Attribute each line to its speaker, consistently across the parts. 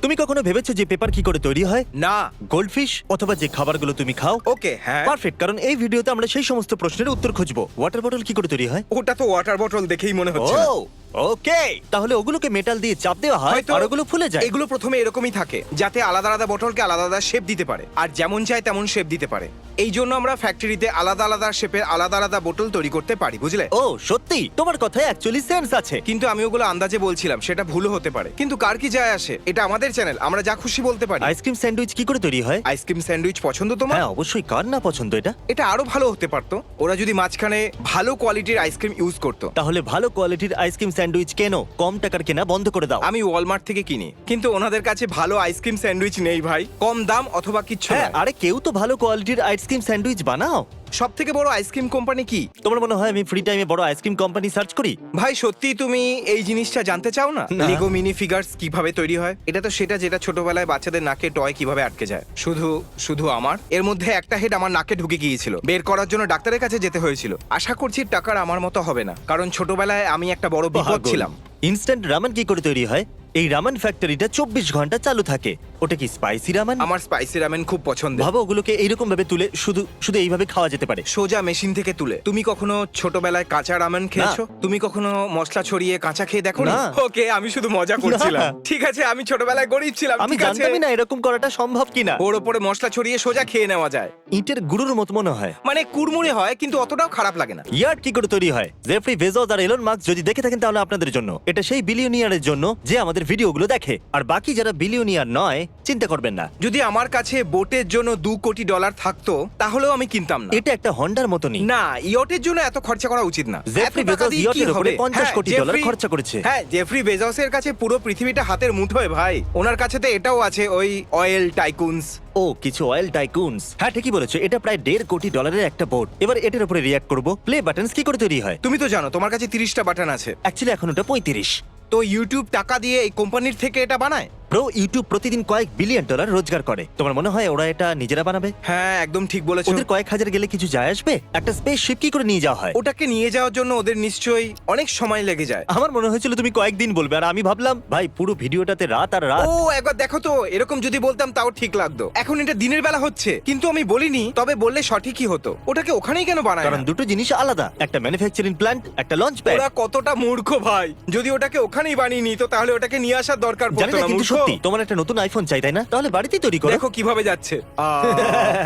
Speaker 1: তুমি কখনো ভেবেছো যে পেপার কি করে তৈরি হয়?
Speaker 2: না।
Speaker 1: গোল্ডফিশ অথবা যে খাবারগুলো তুমি খাও?
Speaker 2: ওকে, হ্যাঁ।
Speaker 1: পারফেক্ট, কারণ এই ভিডিওতে আমরা সেই সমস্ত প্রশ্নের উত্তর খুঁজবো। ওয়াটার বটল কি করে তৈরি হয়?
Speaker 2: ওটা তো ওয়াটার বটল দেখেই মনে হচ্ছে না।
Speaker 1: ওকে, তাহলে ওগুলোকে মেটাল দিয়ে চাপ দেওয়া হয়
Speaker 2: হয়তো
Speaker 1: আর ওগুলো ফুলে যায়।
Speaker 2: এগুলো প্রথমে এরকমই থাকে, যাতে আলাদা আলাদা বোতলকে আলাদা আলাদা শেপ দিতে পারে, আর যেমন চাই তেমন শেপ দিতে পারে। এই জন্য আমরা ফ্যাক্টরিতে আলাদা আলাদা শেপের আলাদা আলাদা বোতল তৈরি করতে পারি, বুঝলে?
Speaker 1: ও সত্যি, তোমার কথায় অ্যাকচুয়ালি সেন্স আছে।
Speaker 2: কিন্তু আমি ওগুলো আন্দাজে বলছিলাম, সেটা ভুলও হতে পারে। কিন্তু কার কি যায় আসে? এটা আমাদের চ্যানেল, আমরা যা খুশি বলতে পারি।
Speaker 1: আইসক্রিম স্যান্ডউইচ কি করে তৈরি হয়?
Speaker 2: আইসক্রিম স্যান্ডউইচ পছন্দ তোমার?
Speaker 1: হ্যাঁ অবশ্যই, কার না পছন্দ এটা।
Speaker 2: এটা আরো ভালো হতে পারতো ওরা যদি মাঝখানে ভালো কোয়ালিটির আইসক্রিম ইউজ করতো।
Speaker 1: তাহলে ভালো কোয়ালিটির আইসক্রিম স্যান্ডউইচ কেনো, কম টাকার কেনা বন্ধ করে দাও।
Speaker 2: আমি ওয়ালমার্ট থেকে কিনি, কিন্তু ওনাদের কাছে ভালো আইসক্রিম স্যান্ডউইচ নেই ভাই, কম দাম অথবা কিচ্ছু
Speaker 1: হ্যাঁ,
Speaker 2: নয়।
Speaker 1: আরে কেউ তো ভালো কোয়ালিটির আইসক্রিম স্যান্ডউইচ বানাও।
Speaker 2: সব থেকে বড় আইসক্রিম কোম্পানি কি?
Speaker 1: তোমার মনে হয় আমি ফ্রি টাইমে বড় আইসক্রিম কোম্পানি সার্চ করি?
Speaker 2: ভাই সত্যি তুমি এই জিনিসটা জানতে চাও না?
Speaker 1: না।
Speaker 2: লিগো মিনি ফিগারস কিভাবে তৈরি হয়? এটা তো সেটা যেটা ছোটবেলায় বাচ্চাদের নাকে টয় কিভাবে আটকে যায়। শুধু শুধু আমার এর মধ্যে একটা হেড আমার নাকে ঢুকে গিয়েছিল, বের করার জন্য ডাক্তারের কাছে যেতে হয়েছিল। আশা করছি টাকার আমার মতো হবে না, কারণ ছোটবেলায় আমি একটা বড় বিপদ ছিলাম।
Speaker 1: ইনস্ট্যান্ট রামেন কি করে তৈরি হয়? এই রামেন ফ্যাক্টরিটা 24 ঘন্টা চালু থাকে। ওটা কি স্পাইসি রামেন?
Speaker 2: আমার স্পাইসি রামেন খুব পছন্দ।
Speaker 1: ভাবো ওগুলোকে এইরকম ভাবে তুলে শুধু শুধু এইভাবে খাওয়া যেতে পারে।
Speaker 2: সোজা মেশিন থেকে তুলে। তুমি কখনো ছোটবেলায় কাঁচা রামেন খেয়েছো? তুমি কখনো মশলা ছড়িয়ে কাঁচা খেয়ে দেখো না?
Speaker 1: না।
Speaker 2: ওকে, আমি শুধু মজা করছিলাম।
Speaker 1: না।
Speaker 2: ঠিক আছে, আমি ছোটবেলায় গরিব ছিলাম।
Speaker 1: আমি
Speaker 2: ঠিক আছে,
Speaker 1: জানতামই না এরকম করাটা সম্ভব কিনা।
Speaker 2: ওর উপরে মশলা ছড়িয়ে সোজা খেয়ে নেওয়া যায়।
Speaker 1: ইটের গুঁড়োর মতো মনে হয়।
Speaker 2: মানে কুড়মুড়ে হয়, কিন্তু অতটাও খারাপ লাগে না।
Speaker 1: ইয়ার্ড কি করে তৈরি হয়? জেফ্রি বেজোস আর এলন মাস্ক যদি দেখে থাকেন তাহলে আপনাদের জন্য। এটা সেই বিলিয়নিয়ারের জন্য যে আমাদের ভিডিওগুলো দেখে, আর বাকি যারা বিলিয়নিয়ার নয় চিন্তা করবেন না।
Speaker 2: যদি আমার কাছে বোটের জন্য $2 কোটি থাকতো তাহলেও আমি কিনতাম না।
Speaker 1: এটা একটা হন্ডার মতনই।
Speaker 2: না, ইয়টের জন্য এত খরচা করা উচিত না।
Speaker 1: জেফ্রি
Speaker 2: এত টাকা
Speaker 1: বেজোস
Speaker 2: দিয়ে কি
Speaker 1: ইয়টের উপরে
Speaker 2: হবে?
Speaker 1: 50
Speaker 2: হ্যাঁ,
Speaker 1: কোটি ডলার
Speaker 2: জেফ্রি-
Speaker 1: খরচা করেছে।
Speaker 2: হ্যাঁ, জেফ্রি বেজোসের কাছে পুরো পৃথিবীটা হাতের মুঠোয় ভাই। ওনার কাছে তো এটাও আছে, ওই অয়েল টাইকুনস।
Speaker 1: ও কিছু অয়েল টাইকুনস। হ্যাঁ ঠিকই বলেছো, এটা প্রায় $1.5 কোটি একটা বোর্ড। এবার এটার উপরে রিঅ্যাক্ট করব। প্লে বাটনস কি করে তৈরি হয়?
Speaker 2: তুমি তো জানো তোমার কাছে 30টা বাটন আছে।
Speaker 1: অ্যাকচুয়ালি এখন ওটা 35।
Speaker 2: তো ইউটিউব টাকা দিয়ে এই কোম্পানির থেকে এটা বানায়?
Speaker 1: ব্রো, ইউটিউব প্রতিদিন কয়েক বিলিয়ন ডলার রোজগার করে। তোমার মনে হয় ওরা এটা নিজেরা বানাবে?
Speaker 2: হ্যাঁ, একদম ঠিক বলেছো।
Speaker 1: ওদের কয়েক হাজার গেলে কিছু যায় আসবে? একটা স্পেস শিপ কি করে নিয়ে যাওয়া হয়?
Speaker 2: ওটাকে নিয়ে যাওয়ার জন্য ওদের নিশ্চয়ই অনেক সময় লেগে যায়।
Speaker 1: আমার মনে হয়েছিল তুমি কয়েকদিন বলবে, আর আমি ভাবলাম ভাই পুরো ভিডিওটাতে রাত আর রাত।
Speaker 2: ও একবার দেখো তো, এরকম যদি বলতাম তাও ঠিক লাগতো। এখন এটা দিনের বেলা হচ্ছে, কিন্তু আমি বলিনি, তবে বললে সঠিকই হতো। ওটাকে ওখানেই কেন বানায়
Speaker 1: কারণ
Speaker 2: না?
Speaker 1: দুটো জিনিস আলাদা, একটা ম্যানুফ্যাকচারিং প্ল্যান্ট, একটা লঞ্চ প্যাড।
Speaker 2: ওরা কতটা মূর্খ ভাই! যদি ওটাকে ওখানেই বানিয়ে নিত তাহলে ওটাকে নিয়ে আসার দরকার
Speaker 1: জানি
Speaker 2: পড়তো
Speaker 1: না,
Speaker 2: না।
Speaker 1: কিন্তু
Speaker 2: মূর্খ।
Speaker 1: সত্যি তোমার একটা নতুন আইফোন চাই তাই না? তাহলে বাড়িতেই তৈরি করো।
Speaker 2: দেখো কিভাবে যাচ্ছে।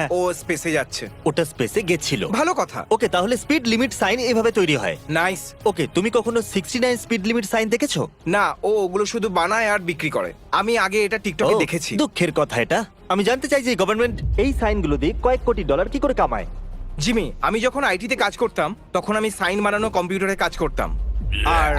Speaker 2: ও স্পেসে যাচ্ছে।
Speaker 1: ওটা স্পেসে গেছিল।
Speaker 2: ভালো কথা।
Speaker 1: ওকে, তাহলে স্পিড লিমিট সাইন এভাবে তৈরি হয়।
Speaker 2: নাইস।
Speaker 1: ওকে, তুমি কখনো 69 স্পিড লিমিট সাইন দেখেছো?
Speaker 2: না, ও ওগুলো শুধু বানায় আর বিক্রি করে। আমি আগে এটা টিকটকে
Speaker 1: ও,
Speaker 2: দেখেছি।
Speaker 1: দুঃখের কথা এটা। আমি জানতে চাই যে গভর্নমেন্ট এই সাইনগুলো দিয়ে কয়েক কোটি ডলার কি করে কামায়।
Speaker 2: জিমি, আমি যখন আইটিতে কাজ করতাম তখন আমি সাইন বানানো কম্পিউটারে কাজ করতাম, আর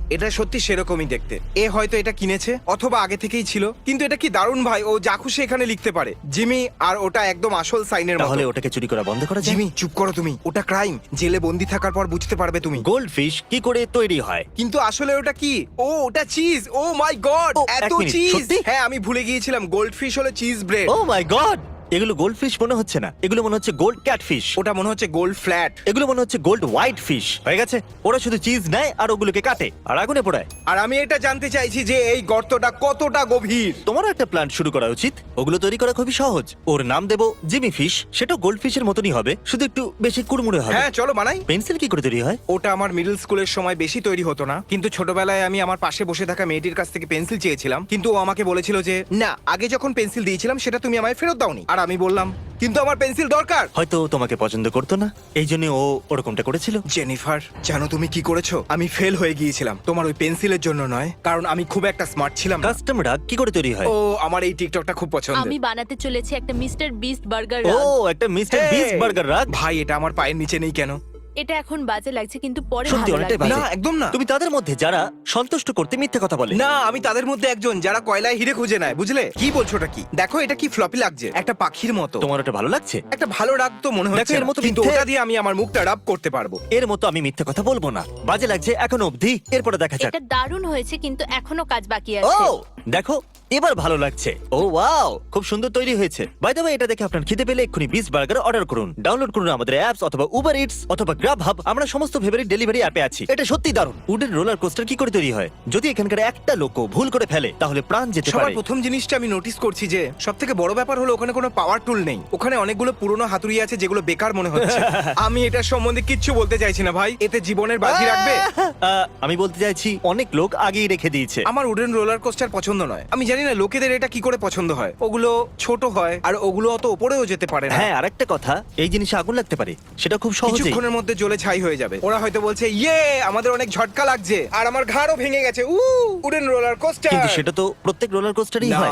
Speaker 2: এটা সত্যি সেরকমই দেখতে। এ হয়তো এটা কিনেছে অথবা আগে থেকেই ছিল, কিন্তু এটা কি দারুণ ভাই! ও যা খুশি এখানে লিখতে পারে জিমি, আর ওটা একদম আসল সাইনের মতো।
Speaker 1: তাহলে ওটাকে চুরি করা বন্ধ করা যায়।
Speaker 2: জিমি চুপ করো তুমি, ওটা ক্রাইম। জেলে বন্দি থাকার পর বুঝতে পারবে তুমি।
Speaker 1: গোল্ড ফিশ কি করে তৈরি হয়?
Speaker 2: কিন্তু আসলে ওটা কি? ও ওটা চিজ। ও মাই গড,
Speaker 1: ও,
Speaker 2: এত
Speaker 1: এক মিনিট,
Speaker 2: চিজ!
Speaker 1: সত্যি?
Speaker 2: হ্যাঁ, আমি ভুলে গিয়েছিলাম, গোল্ড ফিশ হলো চিজ ব্রেড।
Speaker 1: ও মাই গড, এগুলো গোল্ড ফিশ মনে হচ্ছে না, এগুলো মনে হচ্ছে গোল্ড ক্যাটফিশ।
Speaker 2: ওটা মনে হচ্ছে গোল্ড ফ্ল্যাট।
Speaker 1: এগুলো মনে হচ্ছে গোল্ড হোয়াইট ফিশ। হয়ে গেছে, ওরা শুধু চিজ নেয় আর ওগুলোকে কাটে আর আগুনে পোড়ায়।
Speaker 2: আর আমি এটা জানতে চাইছি যে এই গর্তটা কতটা গভীর।
Speaker 1: তোমারও একটা প্ল্যান্ট শুরু করা উচিত। ওগুলো তৈরি করা খুবই সহজ। ওর নাম দেবো জিমি ফিশ। সেটা গোল্ড ফিশের মতনই হবে, শুধু একটু বেশি কুড়মুড়ে হবে।
Speaker 2: হ্যাঁ, চলো বানাই।
Speaker 1: পেন্সিল কি করে তৈরি হয়?
Speaker 2: ওটা আমার মিডল স্কুলের সময় বেশি তৈরি হতো না, কিন্তু ছোটবেলায় আমি আমার পাশে বসে থাকা মেয়েটির কাছ থেকে পেন্সিল চেয়েছিলাম, কিন্তু ও আমাকে বলেছিল যে না, আগে যখন পেন্সিল দিয়েছিলাম সেটা তুমি আমায় ফেরত দাওনি। আর আমি বললাম কিন্তু আমার পেন্সিল দরকার।
Speaker 1: হয়তো ও তোমাকে পছন্দ করতো না, এই জন্য ও ওরকমটা করেছিল।
Speaker 2: জেনিফার, জানো তুমি কি করেছো? আমি ফেল হয়ে গিয়েছিলাম তোমার ওই পেন্সিলের জন্য নয়, কারণ আমি খুব একটা স্মার্ট ছিলাম না।
Speaker 1: কাস্টম রাগ কি করে তৈরি হয়?
Speaker 2: ও আমার এই টিকটকটা খুব পছন্দ।
Speaker 3: আমি বানাতে চলেছি একটা মিস্টার বিস্ট বার্গার
Speaker 1: ও
Speaker 3: রাগ।
Speaker 1: একটা মিস্টার বিস্ট বার্গার রাগ।
Speaker 2: ভাই, এটা আমার পায়ের নিচে নেই কেন?
Speaker 3: এটা এখন বাজে লাগছে, কিন্তু পরে
Speaker 1: সত্যি
Speaker 3: ভালো
Speaker 1: অনেকটাই
Speaker 3: লাগবে।
Speaker 1: বাজে।
Speaker 2: না, একদম না।
Speaker 1: তুমি তাদের মধ্যে যারা সন্তুষ্ট করতে মিথ্যে কথা বলে।
Speaker 2: না, আমি তাদের মধ্যে একজন যারা কয়লায় হিরে খুঁজে নেয়, বুঝলে? কি বলছো ওটা কি? দেখো এটা কি ফ্লপি লাগছে, একটা পাখির মতো।
Speaker 1: তোমার ওটা ভালো লাগছে?
Speaker 2: একটা ভালো রাগ তো মনে
Speaker 1: দেখো,
Speaker 2: হচ্ছে
Speaker 1: এর
Speaker 2: না,
Speaker 1: মতো
Speaker 2: কিন্তু
Speaker 1: মিথ্যে-
Speaker 2: ওটা দিয়ে আমি আমার মুখটা রাব করতে পারবো।
Speaker 1: এর মতো আমি মিথ্যে কথা বলবো না। বাজে লাগছে এখনো অবধি, এরপরে দেখা যাক।
Speaker 3: এটা দারুণ হয়েছে, কিন্তু এখনো কাজ বাকি
Speaker 1: ও
Speaker 3: আছে।
Speaker 1: দেখো এবার ভালো লাগছে। ও ওয়াও, খুব সুন্দর তৈরি হয়েছে। বাই দ্য ওয়ে, এটা দেখে আপনার খিদে পেলে এক্ষুনি বিস্ট বার্গার অর্ডার করুন। ডাউনলোড করুন আমাদের অ্যাপস অথবা উবার ইটস অথবা গ্রাব হাব। আমরা সমস্ত ফেভারিট ডেলিভারি অ্যাপে আছি। এটা সত্যি দারুণ। উডেন রোলার কোস্টার কি করে তৈরি হয়? যদি এখানকার একটা লোকও ভুল করে ফেলে তাহলে প্রাণ যেতে
Speaker 2: সবার
Speaker 1: পারে।
Speaker 2: প্রথম জিনিসটা আমি নোটিস করছি যে সব থেকে বড় ব্যাপার হলো ওখানে কোনো পাওয়ার টুল নেই। ওখানে অনেকগুলো পুরনো হাতুড়ি আছে যেগুলো বেকার মনে হচ্ছে। আমি এটার সম্বন্ধে কিচ্ছু বলতে চাইছি না ভাই, এতে জীবনের বাজি রাখবে।
Speaker 1: আমি বলতে চাইছি অনেক লোক আগেই রেখে দিয়েছে।
Speaker 2: আমার উডেন রোলার কোস্টার পছন্দ নয়। আমি জানি না লোকেদের এটা কি করে পছন্দ হয়। ওগুলো ছোট হয় আর ওগুলো অত উপরেও যেতে পারে না।
Speaker 1: হ্যাঁ, আরেকটা কথা, এই জিনিসে আগুন লাগতে পারে, সেটা খুব সহজেই।
Speaker 2: কিছুক্ষণের মধ্যে জ্বলে ছাই হয়ে যাবে। ওরা হয়তো বলছে ইয়ে আমাদের অনেক ঝটকা লাগছে আর আমার ঘাড়ও ভেঙে গেছে। Wooden roller coaster.
Speaker 1: কিন্তু সেটা তো প্রত্যেক রোলার কোস্টারই
Speaker 2: না।
Speaker 1: হয়।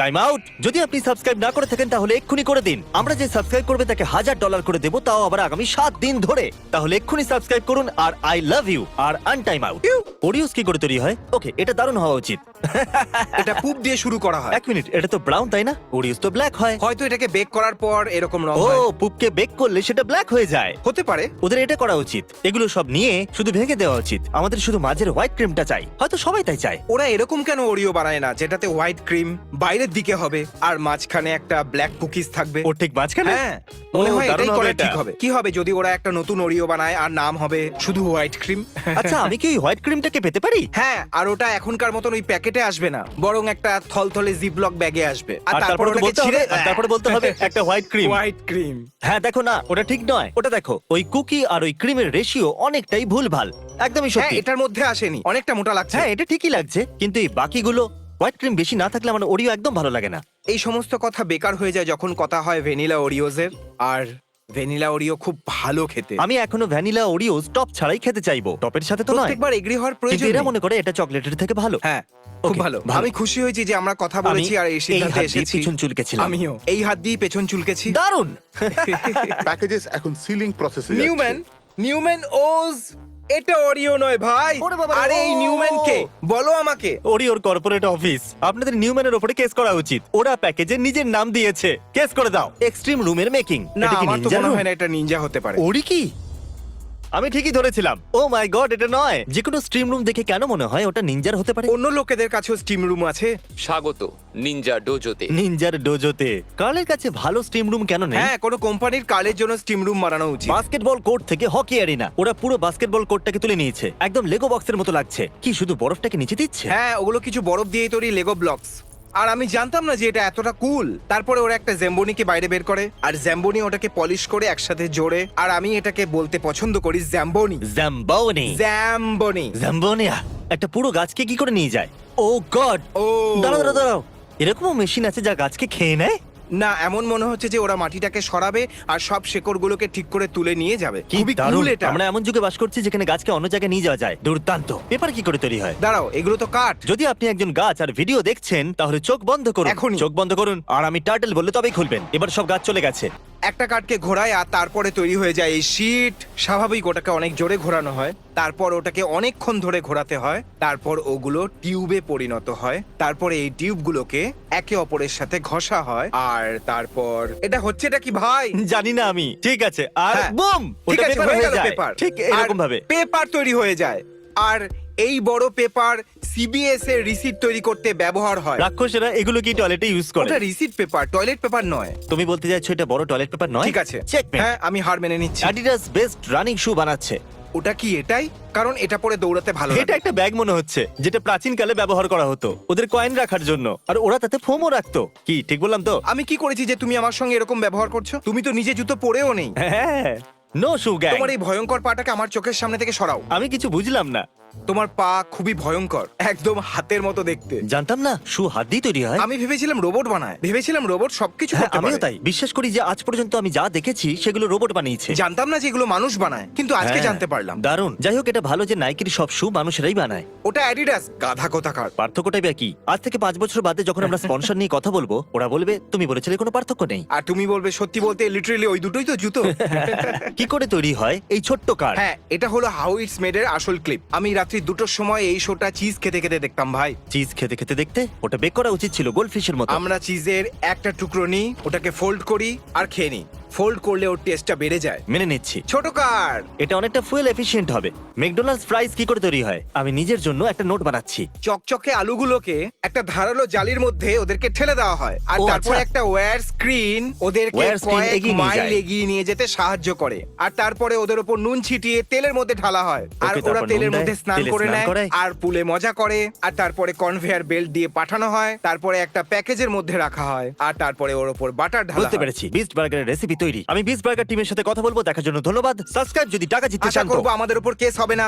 Speaker 1: Time out. যদি আপনি সাবস্ক্রাইব না করে থাকেন তাহলে এক্ষুনি করে দিন। আমরা যে সাবস্ক্রাইব করবে তাকে $1000 করে দেবো, তাও আবার আগামী 7 দিন ধরে। তাহলে এক্ষুনি সাবস্ক্রাইব করুন আর আই লাভ ইউ আর আনটাইম আউট। ওরিওস কি করে তৈরি হয়? ওকে, এটা দারুণ হওয়া উচিত।
Speaker 2: এটা পুপ দিয়ে শুরু করা হয়।
Speaker 1: এক মিনিট, এটা তো ব্রাউন তাই না? ওরিওস তো ব্ল্যাক হয়।
Speaker 2: হয়তো এটাকে বেক করার পর এরকম রং
Speaker 1: ও,
Speaker 2: হয়।
Speaker 1: পুপকে বেক করলে সেটা ব্ল্যাক হয়ে যায়।
Speaker 2: হতে পারে।
Speaker 1: ওদের এটা করা উচিত। এগুলো সব নিয়ে শুধু ভেঙে দেওয়া উচিত। আমাদের শুধু মাঝের হোয়াইট ক্রিমটা চাই। হয়তো সবাই তাই চায়।
Speaker 2: ওরা এরকম কেন ওরিও বানায় না যেটাতে হোয়াইট ক্রিম বাইরের দিকে হবে আর মাঝখানে একটা ব্ল্যাক কুকিজ থাকবে?
Speaker 1: ওর ঠিক মাঝখানে?
Speaker 2: হ্যাঁ, মনে হয়
Speaker 1: দারুণ
Speaker 2: এটাই
Speaker 1: হবে
Speaker 2: করা
Speaker 1: এটা।
Speaker 2: ঠিক হবে। কি হবে যদি ওরা একটা নতুন ওরিও বানায় আর নাম হবে শুধু হোয়াইট ক্রিম?
Speaker 1: আচ্ছা, আমি কি ওই হোয়াইট ক্রিমটাকে পেতে পারি?
Speaker 2: হ্যাঁ, আর ওটা এখনকার মতন ওই প্যাকেটে আসবে না, বরং একটা থলথলে জিপলক ব্যাগে আসবে।
Speaker 1: আর তারপরে
Speaker 2: ওটাকে
Speaker 1: বলতে হবে, আর তারপরে বলতে হবে একটা হোয়াইট ক্রিম।
Speaker 2: White cream.
Speaker 1: হ্যাঁ, দেখো না, ওটা ঠিক নয়। ওটা দেখো, ওই কুকি আর ওই ক্রিমের রেশিও অনেকটাই ভুলভাল। একদমই
Speaker 2: হ্যাঁ,
Speaker 1: সত্যি।
Speaker 2: এটার মধ্যে আসেনি, অনেকটা মোটা লাগছে।
Speaker 1: হ্যাঁ, এটা ঠিকই লাগছে, কিন্তু এই বাকিগুলো হোয়াইট ক্রিম বেশি না থাকলে আমার ওরিও একদম ভালো লাগে না।
Speaker 2: এই সমস্ত কথা বেকার হয়ে যায় যখন কথা হয় ভ্যানিলা ওরিওজের। আর ভ্যানিলা ওরিও খুব ভালো খেতে।
Speaker 1: আমি এখনো ভ্যানিলা ওরিওস টপ ছাড়াই খেতে চাইবো, টপের সাথে তো নয়।
Speaker 2: প্রত্যেকবার এগ্রি হওয়ার
Speaker 1: কিন্তু
Speaker 2: প্রয়োজন
Speaker 1: এরা
Speaker 2: নেই।
Speaker 1: মনে করে এটা চকলেটের থেকে ভালো।
Speaker 2: হ্যাঁ, খুব
Speaker 1: Okay,
Speaker 2: ভালো।
Speaker 1: ভালো।
Speaker 2: আমি খুশি হয়েছি যে আমরা কথা বলেছি আর এই সিদ্ধান্তে
Speaker 1: হাত দিয়ে
Speaker 2: এসেছি।
Speaker 1: পিছন চুলকেছিলাম।
Speaker 2: আমিও এই হাত দিয়ে পেছন চুলকেছি।
Speaker 1: দারুণ।
Speaker 4: প্যাকেজেস এখন সিলিং প্রসেসে
Speaker 2: নিউম্যান ওজ, এটা ওরিও নয় ভাই।
Speaker 1: ওরে বাবা রে,
Speaker 2: আরে এই
Speaker 1: ও।
Speaker 2: নিউম্যান কে বলো আমাকে।
Speaker 1: ওরিওর কর্পোরেট অফিস। আপনাদের নিউম্যানের উপরে কেস করা উচিত। ওরা প্যাকেজে নিজের নাম দিয়েছে। কেস করে দাও। এক্সট্রিম রুমের মেকিং।
Speaker 2: না,
Speaker 1: এটা কি
Speaker 2: আমার তো
Speaker 1: ninja
Speaker 2: মনে
Speaker 1: room?
Speaker 2: হয় না এটা নিনজা হতে পারে।
Speaker 1: ওরি কি? আমি ঠিকই ধরেছিলাম। ও মাই গড, এটা নয়। যে কোনো স্ট্রিম রুম দেখে কেন মনে হয় ওটা নিনজার হতে পারে?
Speaker 2: অন্য লোকেদের কাছেও স্টিম রুম আছে।
Speaker 5: স্বাগত নিনজা ডোজোতে।
Speaker 1: নিনজার ডোজোতে। কার্লের কাছে ভালো স্ট্রিম রুম কেন নেই?
Speaker 2: হ্যাঁ, কোনো কোম্পানির কালের জন্য স্টিম রুম বানানো উচিত।
Speaker 1: বাস্কেটবল কোর্ট থেকে হকি অ্যারিনা। ওরা পুরো বাস্কেটবল কোর্টটাকে তুলে নিয়েছে। একদম লেগো বক্সের মতো লাগছে। কি শুধু বরফটাকে নিচে দিচ্ছে?
Speaker 2: হ্যাঁ, ওগুলো কিছু বরফ দিয়ে তৈরি লেগো ব্লকস। আর আমি জানতাম না যে এটা এতটা কুল। তারপরে ওরা একটা জ্যাম্বনিকে বাইরে বের করে আর জ্যাম্বনি ওটাকে পলিশ করে একসাথে জোড়ে। আর আমি এটাকে বলতে পছন্দ করি জ্যাম্বনি।
Speaker 1: জাম্বোনি।
Speaker 2: জ্যাম্বনি।
Speaker 1: জাম্বোনিয়া। একটা পুরো গাছকে কি করে নিয়ে যায়? ও গড।
Speaker 2: ও
Speaker 1: দাঁড়াও দাঁড়াও দাঁড়াও। এরকমও মেশিন আছে যা গাছকে খেয়ে নেয়?
Speaker 2: না, এমন মনে হচ্ছে যে ওরা মাটিটাকে সরাবে আর সব শেকড়গুলোকে ঠিক করে তুলে নিয়ে যাবে।
Speaker 1: কি
Speaker 2: খুবই
Speaker 1: দারুণ।
Speaker 2: কুল এটা।
Speaker 1: আমরা এমন যুগে বাস করছি যেখানে গাছকে অন্য জায়গায় নিয়ে যাওয়া যায়। দুর্দান্ত। পেপার কি করে তৈরি হয়?
Speaker 2: দাঁড়াও, এগুলো তো কাঠ।
Speaker 1: যদি আপনি একজন গাছ আর ভিডিও দেখছেন তাহলে চোখ বন্ধ করুন।
Speaker 2: এখনই।
Speaker 1: চোখ বন্ধ করুন। আর আমি টার্টল বললে তবেই খুলবেন। এবার সব গাছ চলে গেছে।
Speaker 2: একটা কাঠকে ঘোরায় আর তারপরে তৈরি হয়ে যায় এই শীট। স্বাভাবিক ওটাকে অনেক জোরে ঘোরানো হয়, তারপর ওটাকে অনেকক্ষণ ধরে ঘোরাতে হয়, তারপর ওগুলো টিউবে পরিণত হয়, তারপরে এই টিউবগুলোকে একে অপরের সাথে ঘষা হয়, আর তারপর এটা হচ্ছেটা কি ভাই?
Speaker 1: জানি না আমি। ঠিক আছে, আর
Speaker 2: হ্যাঁ।
Speaker 1: বুম,
Speaker 2: ঠিক
Speaker 1: ওটা
Speaker 2: আছে,
Speaker 1: পেপার
Speaker 2: হয়ে
Speaker 1: হয়ে
Speaker 2: গেল
Speaker 1: যায়।
Speaker 2: পেপার।
Speaker 1: ঠিক এরকম ভাবে।
Speaker 2: পেপার তৈরি হয়ে যায়। আর এই বড় পেপার সিবিএস এর রিসিট তৈরি করতে ব্যবহার হয়।
Speaker 1: রাক্ষসেরা এগুলো কি টয়লেটে ইউজ করে?
Speaker 2: ওটা রিসিট পেপার, টয়লেট পেপার নয়।
Speaker 1: তুমি বলতে চাইছো এটা বড় টয়লেট পেপার নয়?
Speaker 2: ঠিক আছে,
Speaker 1: চেকমেট।
Speaker 2: হ্যাঁ, আমি হার মেনে নিচ্ছি।
Speaker 1: অ্যাডিডাস বেস্ট রানিং শু বানাচ্ছে।
Speaker 2: ওটা কি এটাই? কারণ এটা পরে দৌড়াতে ভালো
Speaker 1: এটা
Speaker 2: লাগে।
Speaker 1: একটা ব্যাগ মনে হচ্ছে, যেটা প্রাচীন কালে ব্যবহার করা হতো ওদের কয়েন রাখার জন্য। আর ওরা তাতে ফোমও রাখতো। কি ঠিক বললাম তো?
Speaker 2: আমি কি করেছি যে তুমি আমার সঙ্গে এরকম ব্যবহার করছো? তুমি তো নিজে জুতো পরেও নেই।
Speaker 1: হ্যাঁ, নো শু গ্যাং।
Speaker 2: তোমার এই ভয়ঙ্কর পাটাকে আমার চোখের সামনে থেকে সরাও।
Speaker 1: আমি কিছু বুঝলাম না।
Speaker 2: তোমার পা খুবই ভয়ঙ্কর, একদম হাতের মতো দেখতে।
Speaker 1: জানতাম না শু হাত দিয়ে তৈরি হয়।
Speaker 2: আমি ভেবেছিলাম রোবট বানায়, ভেবেছিলাম রোবট সবকিছু
Speaker 1: হ্যাঁ,
Speaker 2: করতে
Speaker 1: আমিও
Speaker 2: পারে।
Speaker 1: তাই বিশ্বাস করি যে আজ পর্যন্ত আমি যা দেখেছি সেগুলো রোবট বানিয়েছে।
Speaker 2: জানতাম না যে এগুলো মানুষ বানায়, কিন্তু আজকে
Speaker 1: হ্যাঁ,
Speaker 2: জানতে পারলাম।
Speaker 1: দারুণ। যাই হোক, এটা ভালো যে নাইকির সব শু মানুষেরাই বানায়।
Speaker 2: ওটা অ্যাডিডাস, গাধা কোথাকার।
Speaker 1: পার্থক্যটাই বা কি? আজ থেকে 5 বছর বাদে যখন আমরা স্পন্সর নিয়ে কথা বলবো, ওরা বলবে তুমি বলেছিলে কোনো পার্থক্য নেই।
Speaker 2: আর তুমি বলবে সত্যি বলতে লিটারালি ওই দুটোই তো জুতো।
Speaker 1: কি করে তৈরি হয় এই ছোট্ট কার?
Speaker 2: হ্যাঁ, এটা হলো হাউ ইটস মেড এর আসল ক্লিপ। আমি রাত্রি 2টোর সময় এই শোটা চিজ খেতে খেতে দেখতাম ভাই।
Speaker 1: চিজ খেতে খেতে দেখতে? ওটা বেক করা উচিত ছিল গোল্ডফিশের মতো।
Speaker 2: আমরা চিজের একটা টুকরো নিই, ওটাকে ফোল্ড করি আর খেয়ে নিই। ফোল্ড করলে ওর টেস্টটা বেড়ে যায়।
Speaker 1: মেনে নিচ্ছি।
Speaker 2: ছোট কার।
Speaker 1: এটা অনেকটা ফুয়েল এফিশিয়েন্ট হবে। ম্যাকডোনাল্ডস ফ্রাইজ কি করে তৈরি হয়? আমি নিজের জন্য একটা নোট বানাচ্ছি।
Speaker 2: চকচকে আলুগুলোকে একটা ধারালো জালির মধ্যে ওদেরকে ঠেলে দেওয়া হয়, আর
Speaker 1: ও,
Speaker 2: তারপর
Speaker 1: আচ্ছা।
Speaker 2: একটা ওয়্যার স্ক্রিন ওদেরকে
Speaker 1: ওয়্যার স্ক্রিন
Speaker 2: কয়েক
Speaker 1: এগিয়ে নিয়ে
Speaker 2: মাইল
Speaker 1: যায়।
Speaker 2: এগিয়ে নিয়ে যেতে সাহায্য করে, আর তারপরে ওদের উপর নুন ছিটিয়ে তেলের মধ্যে ঢালা হয়, আর
Speaker 1: ওকে,
Speaker 2: ওরা
Speaker 1: তারপর
Speaker 2: তেলের
Speaker 1: নুন
Speaker 2: মধ্যে
Speaker 1: দেয়,
Speaker 2: স্নান
Speaker 1: তেলে
Speaker 2: করে
Speaker 1: স্নান
Speaker 2: নেয়
Speaker 1: করে।
Speaker 2: আর পুলে মজা করে, আর তারপরে কনভেয়ার বেল্ট দিয়ে পাঠানো হয়, তারপরে একটা প্যাকেজের মধ্যে রাখা হয়, আর তারপরে ওর উপর বাটার ঢালা
Speaker 1: বুঝতে
Speaker 2: হয়।
Speaker 1: পেরেছি। বিস্ট বার্গারের রেসিপি তৈরি। আমি বিস্ট বার্গার টিমের সাথে কথা বলবো। দেখার জন্য ধন্যবাদ। সাবস্ক্রাইব যদি টাকা জিততে
Speaker 2: আশা
Speaker 1: চান তো।
Speaker 2: করবো আমাদের উপর কেস হবে না।